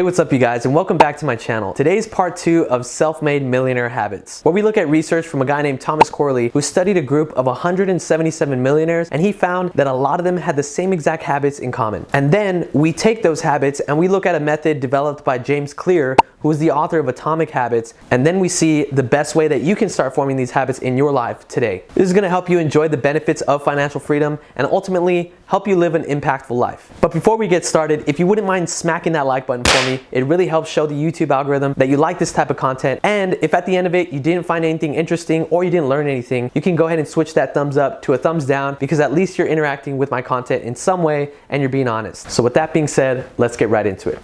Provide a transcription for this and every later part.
Hey, what's up you guys, and welcome back to my channel. Today's part 2 of Self-Made Millionaire Habits, where we look at research from a guy named Thomas Corley who studied a group of 177 millionaires, and he found that a lot of them had the same exact habits in common. And then we take those habits and we look at a method developed by James Clear, who is the author of Atomic Habits, and then we see the best way that you can start forming these habits in your life today. This is going to help you enjoy the benefits of financial freedom and ultimately help you live an impactful life. But before we get started, if you wouldn't mind smacking that like button for me, it really helps show the YouTube algorithm that you like this type of content. And if at the end of it you didn't find anything interesting or you didn't learn anything, you can go ahead and switch that thumbs up to a thumbs down, because at least you're interacting with my content in some way and you're being honest. So with that being said, let's get right into it.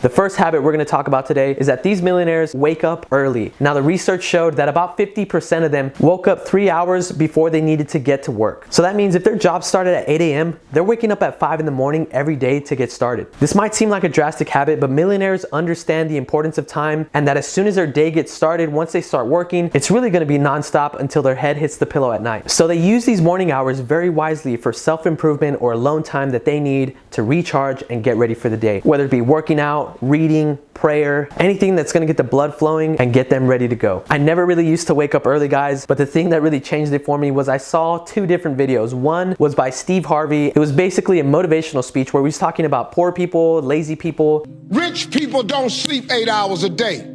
The first habit we're going to talk about today is that these millionaires wake up early. Now, the research showed that about 50% of them woke up 3 hours before they needed to get to work. So that means if their job started at 8 a.m., they're waking up at 5 in the morning every day to get started. This might seem like a drastic habit, but millionaires understand the importance of time, and that as soon as their day gets started, once they start working, it's really going to be nonstop until their head hits the pillow at night. So they use these morning hours very wisely for self-improvement or alone time that they need to recharge and get ready for the day, whether it be working out, reading, prayer, anything that's gonna get the blood flowing and get them ready to go. I never really used to wake up early, guys, but the thing that really changed it for me was I saw 2 different videos. One was by Steve Harvey. It was basically a motivational speech where he was talking about poor people, lazy people. Rich people don't sleep 8 hours a day.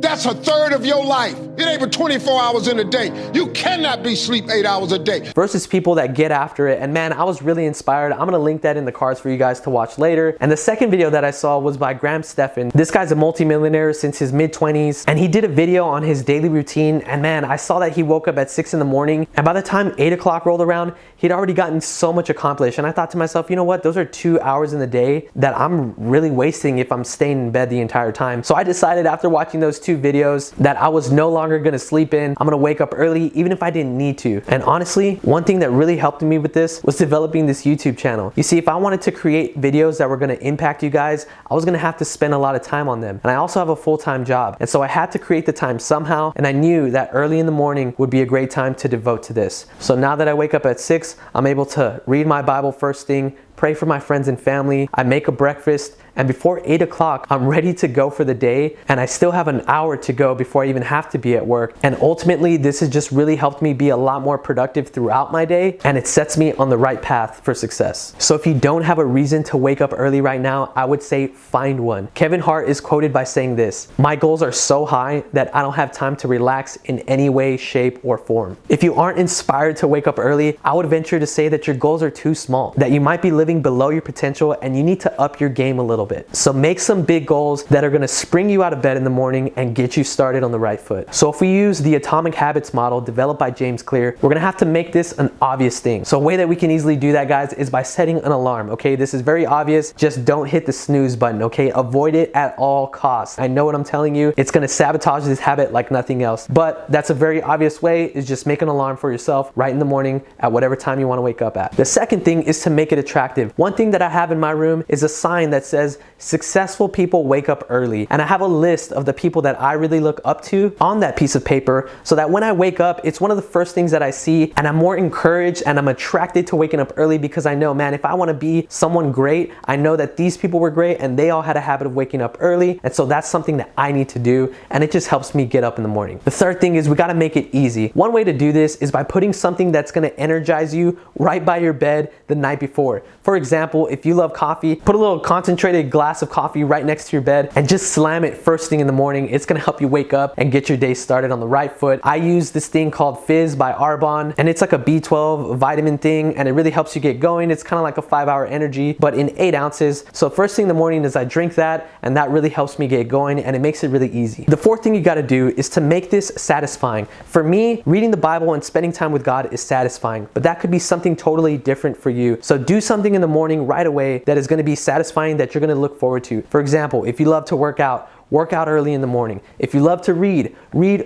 That's a third of your life. It ain't but 24 hours in a day. You cannot be sleep 8 hours a day. Versus people that get after it. And man, I was really inspired. I'm gonna link that in the cards for you guys to watch later. And the second video that I saw was by Graham Stephan. This guy's a multimillionaire since his mid-20s, and he did a video on his daily routine. And man, I saw that he woke up at 6 in the morning, and by the time 8 o'clock rolled around, he'd already gotten so much accomplished. And I thought to myself, you know what? Those are 2 hours in the day that I'm really wasting if I'm staying in bed the entire time. So I decided after watching those 2 videos that I was no longer gonna sleep in. I'm gonna wake up early even if I didn't need to. And honestly, one thing that really helped me with this was developing this YouTube channel. You see, if I wanted to create videos that were gonna impact you guys, I was gonna have to spend a lot of time on them. And I also have a full-time job. And so I had to create the time somehow, and I knew that early in the morning would be a great time to devote to this. So now that I wake up at 6, I'm able to read my Bible first thing, pray for my friends and family, I make a breakfast, and before 8 o'clock, I'm ready to go for the day, and I still have an hour to go before I even have to be at work. And ultimately, this has just really helped me be a lot more productive throughout my day, and it sets me on the right path for success. So if you don't have a reason to wake up early right now, I would say find one. Kevin Hart is quoted by saying this: "My goals are so high that I don't have time to relax in any way, shape, or form." If you aren't inspired to wake up early, I would venture to say that your goals are too small, that you might be living below your potential, and you need to up your game a little bit. So make some big goals that are gonna spring you out of bed in the morning and get you started on the right foot. So if we use the Atomic Habits model developed by James Clear, we're gonna have to make this an obvious thing. So a way that we can easily do that, guys, is by setting an alarm, okay? This is very obvious. Just don't hit the snooze button, okay? Avoid it at all costs. I know what I'm telling you. It's gonna sabotage this habit like nothing else. But that's a very obvious way, is just make an alarm for yourself right in the morning at whatever time you wanna wake up at. The second thing is to make it attractive. One thing that I have in my room is a sign that says, "Successful people wake up early." And I have a list of the people that I really look up to on that piece of paper, so that when I wake up, it's one of the first things that I see, and I'm more encouraged and I'm attracted to waking up early, because I know, man, if I want to be someone great, I know that these people were great and they all had a habit of waking up early. And so that's something that I need to do, and it just helps me get up in the morning. The third thing is we got to make it easy. One way to do this is by putting something that's going to energize you right by your bed the night before. For example, if you love coffee, put a little concentrated glass of coffee right next to your bed and just slam it first thing in the morning. It's gonna help you wake up and get your day started on the right foot. I use this thing called Fizz by Arbonne, and it's like a B12 vitamin thing, and it really helps you get going. It's kind of like a 5-hour energy, but in 8 ounces. So first thing in the morning is I drink that, and that really helps me get going, and it makes it really easy. The fourth thing you gotta do is to make this satisfying. For me, reading the Bible and spending time with God is satisfying, but that could be something totally different for you. So do something in the morning right away that is gonna be satisfying, that you're gonna look forward to. For example, if you love to work out, work out early in the morning. If you love to read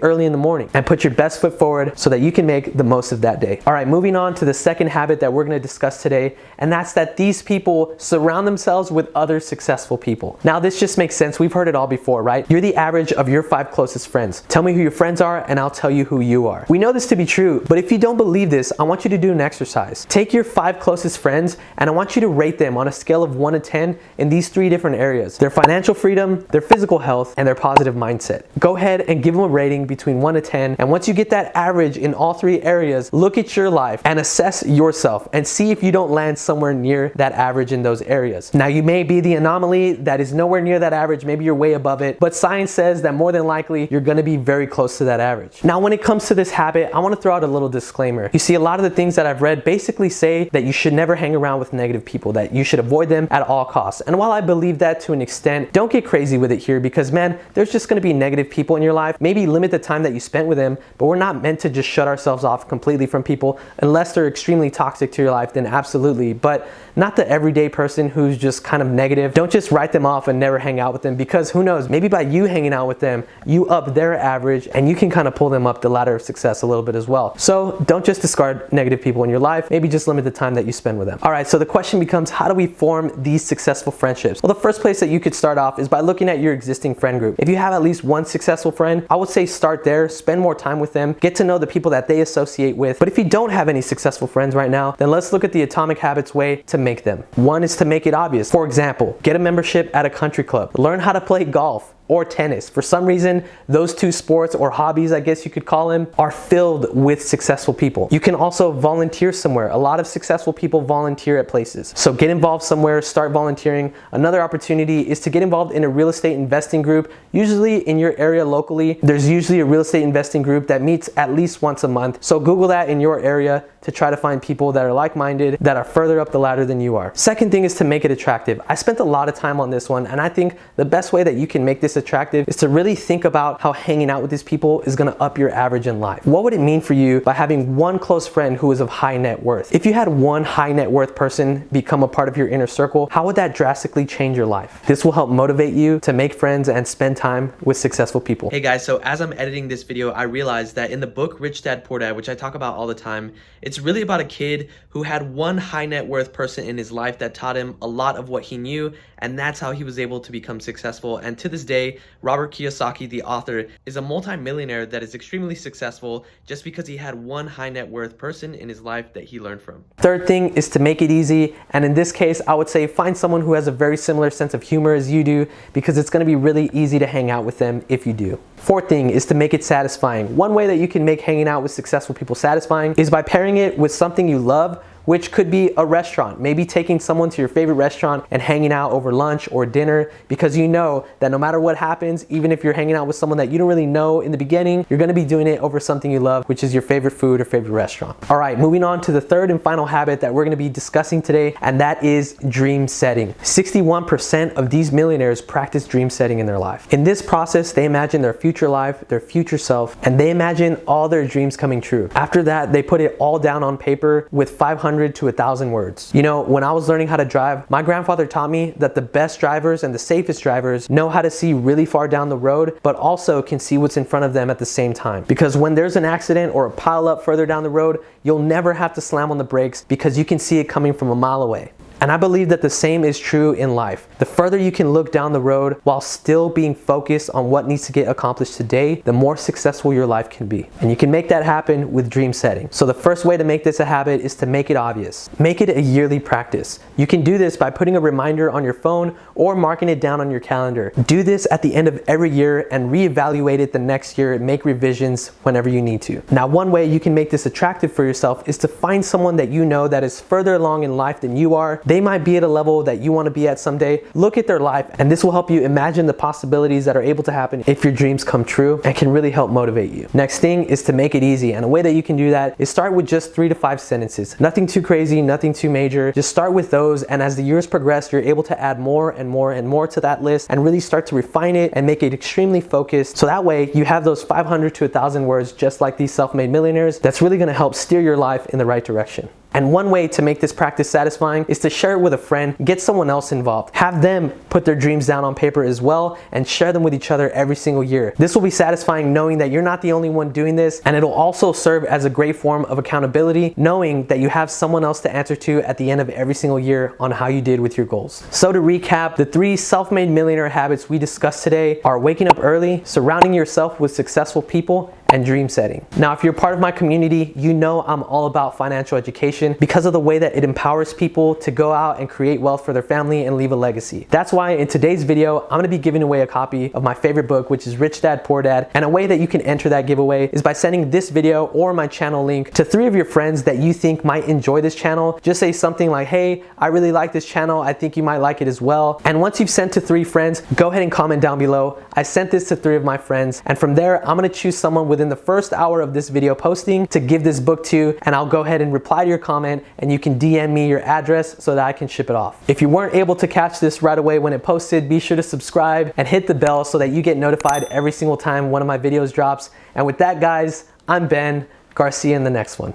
early in the morning and put your best foot forward so that you can make the most of that day. All right, moving on to the second habit that we're going to discuss today, and that's that these people surround themselves with other successful people. Now, this just makes sense. We've heard it all before, right? You're the average of your 5 closest friends. Tell me who your friends are and I'll tell you who you are. We know this to be true, but if you don't believe this, I want you to do an exercise. Take your 5 closest friends and I want you to rate them on a scale of 1 to 10 in these 3 different areas: their financial freedom, their physical health, and their positive mindset. Go ahead and give them a rating between 1 to 10, and once you get that average in all 3 areas, look at your life and assess yourself and see if you don't land somewhere near that average in those areas. Now, you may be the anomaly that is nowhere near that average, maybe you're way above it, but science says that more than likely you're gonna be very close to that average. Now, when it comes to this habit, I wanna throw out a little disclaimer. You see, a lot of the things that I've read basically say that you should never hang around with negative people, that you should avoid them at all costs. And while I believe that to an extent, don't get crazy with it here, because man, there's just gonna be negative people in your life. Maybe limit the time that you spent with them, but we're not meant to just shut ourselves off completely from people unless they're extremely toxic to your life, then absolutely. But not the everyday person who's just kind of negative. Don't just write them off and never hang out with them, because who knows, maybe by you hanging out with them, you up their average and you can kind of pull them up the ladder of success a little bit as well. So don't just discard negative people in your life, maybe just limit the time that you spend with them. All right, so the question becomes, how do we form these successful friendships? Well, the first place that you could start off is by looking at your existing friend group. If you have at least one successful friend, I would say start there, spend more time with them, get to know the people that they associate with. But if you don't have any successful friends right now, then let's look at the Atomic Habits way to make them. One is to make it obvious. For example, get a membership at a country club. Learn how to play golf or tennis. For some reason, those 2 sports or hobbies, I guess you could call them, are filled with successful people. You can also volunteer somewhere. A lot of successful people volunteer at places. So get involved somewhere, start volunteering. Another opportunity is to get involved in a real estate investing group. Usually in your area locally, there's usually a real estate investing group that meets at least once a month. So Google that in your area to try to find people that are like-minded, that are further up the ladder than you are. Second thing is to make it attractive. I spent a lot of time on this one, and I think the best way that you can make this attractive is to really think about how hanging out with these people is gonna up your average in life. What would it mean for you by having one close friend who is of high net worth? If you had one high net worth person become a part of your inner circle, how would that drastically change your life? This will help motivate you to make friends and spend time with successful people. Hey guys, so as I'm editing this video, I realized that in the book Rich Dad Poor Dad, which I talk about all the time, it's really about a kid who had one high net worth person in his life that taught him a lot of what he knew, and that's how he was able to become successful. And to this day, Robert Kiyosaki, the author, is a multi-millionaire that is extremely successful just because he had one high net worth person in his life that he learned from. Third thing is to make it easy, and in this case, I would say find someone who has a very similar sense of humor as you do, because it's going to be really easy to hang out with them if you do. Fourth thing is to make it satisfying. One way that you can make hanging out with successful people satisfying is by pairing it with something you love, which could be a restaurant. Maybe taking someone to your favorite restaurant and hanging out over lunch or dinner, because you know that no matter what happens, even if you're hanging out with someone that you don't really know in the beginning, you're gonna be doing it over something you love, which is your favorite food or favorite restaurant. All right, moving on to the third and final habit that we're gonna be discussing today, and that is dream setting. 61% of these millionaires practice dream setting in their life. In this process, they imagine their future life, their future self, and they imagine all their dreams coming true. After that, they put it all down on paper with 500 to 1,000 words. You know, when I was learning how to drive, my grandfather taught me that the best drivers and the safest drivers know how to see really far down the road, but also can see what's in front of them at the same time. Because when there's an accident or a pile up further down the road, you'll never have to slam on the brakes because you can see it coming from a mile away. And I believe that the same is true in life. The further you can look down the road while still being focused on what needs to get accomplished today, the more successful your life can be. And you can make that happen with dream setting. So the first way to make this a habit is to make it obvious. Make it a yearly practice. You can do this by putting a reminder on your phone or marking it down on your calendar. Do this at the end of every year and reevaluate it the next year and make revisions whenever you need to. Now, one way you can make this attractive for yourself is to find someone that you know that is further along in life than you are. They might be at a level that you want to be at someday. Look at their life, and this will help you imagine the possibilities that are able to happen if your dreams come true, and can really help motivate you. Next thing is to make it easy, and a way that you can do that is start with just 3 to 5 sentences. Nothing too crazy, nothing too major. Just start with those, and as the years progress, you're able to add more and more and more to that list and really start to refine it and make it extremely focused. So that way you have those 500 to 1,000 words just like these self-made millionaires. That's really going to help steer your life in the right direction. And one way to make this practice satisfying is to share it with a friend, get someone else involved. Have them put their dreams down on paper as well and share them with each other every single year. This will be satisfying knowing that you're not the only one doing this, and it'll also serve as a great form of accountability, knowing that you have someone else to answer to at the end of every single year on how you did with your goals. So to recap, the 3 self-made millionaire habits we discussed today are waking up early, surrounding yourself with successful people, and dream setting. Now, if you're part of my community, you know I'm all about financial education because of the way that it empowers people to go out and create wealth for their family and leave a legacy. That's why in today's video, I'm gonna be giving away a copy of my favorite book, which is Rich Dad, Poor Dad. And a way that you can enter that giveaway is by sending this video or my channel link to 3 of your friends that you think might enjoy this channel. Just say something like, hey, I really like this channel. I think you might like it as well. And once you've sent to 3 friends, go ahead and comment down below. I sent this to 3 of my friends. And from there, I'm gonna choose someone within the first hour of this video posting to give this book to, and I'll go ahead and reply to your comment, and you can DM me your address so that I can ship it off. If you weren't able to catch this right away when it posted, be sure to subscribe and hit the bell so that you get notified every single time one of my videos drops. And with that, guys, I'm Ben. Garcia in the next one.